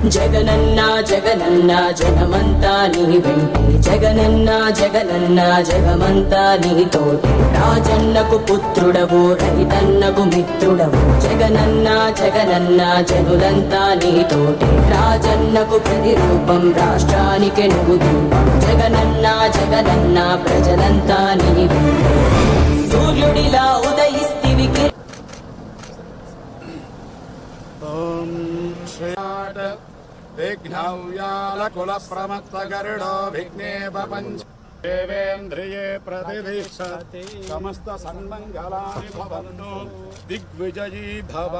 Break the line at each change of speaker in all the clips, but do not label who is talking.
జగనన్న జగనన్న జగమంతా నీ వెంటే జగనన్న జగనన్న జగమంతా నీతోటి రాజన్నకు పుత్రుడవు రైతన్నకు మిత్రుడవు జగనన్న జగనన్న జనులంతా నీతోటి రాజన్నకు ప్రతిరూపం రాష్ట్రానికి నువ్వు దీపం జగనన్న జగనన్న ప్రజలంతా నీ వెంటే సూర్యుడిలా ఉదయిస్తివి
विघ्नव्यालकुलप्रमत्तगरुडो विघ्नेव पंच देवेन्द्रिये प्रतिष्ठति समस्त सन्मंगलानि भवन्तु दिग्विजयी भव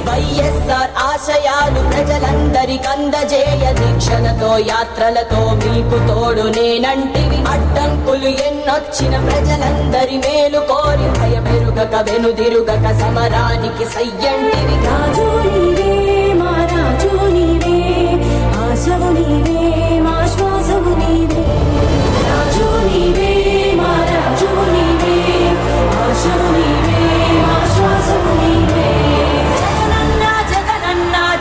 వైఎస్ఆర్ ఆశయాలు ప్రజలందరికందజేయ దీక్షలతో యాత్రలతో మీకు తోడు నేనంటివి అడ్డంకులు ఎన్నొచ్చిన ప్రజలందరి మేలు కోరి భయమెరుగక వెనుదిరుగక సమరానికి సయ్యంటివి రాజు నీవే మా రాజు నీవే ఆశవు నీవే మా శ్వాసవు నీవే రాజు నీవే మా రాజు నీవే ఆశవు నీవే మా శ్వాసవు నీవే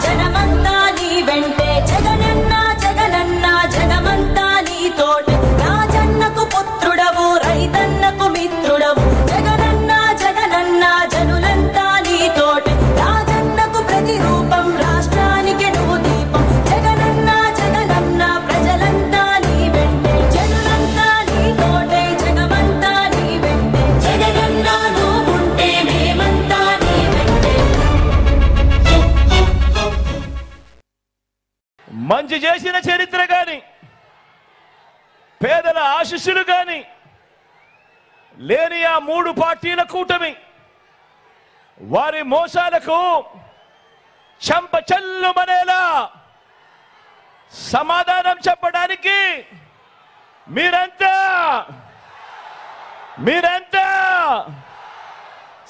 జనమంతా నీ వెంటే జగనన్న జగనన్న జగమంతా నీ తోటి రాజన్నకు పుత్రుడవు రైతన్నకు మిత్రుడవు జగనన్న జగనన్న జనులంతా నీ తోటి రాజన్నకు ప్రతిరూపం రాష్ట్రానికి నువ్వు దీపం జగనన్న జగనన్న ప్రజలంతా నీ వెంటే జనులంతా నీ తోటే జగమంతా నీ వెంటే జగనన్న నువ్వుంటే మేమంతా నీ వెంటే
మంచి చేసిన చరిత్ర గాని పేదల ఆశీస్సులు గాని లేని ఆ మూడు పార్టీల కూటమి వారి మోసాలకు చెంపచెల్లుమనేలా సమాధానం చెప్పడానికి మీరంతా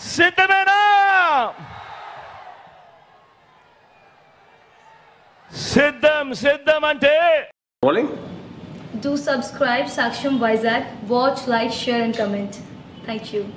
సిద్ధమేనా? సిద్ధం అంటే
Do subscribe Saksham Vizag. Watch, like, share and comment. Thank you.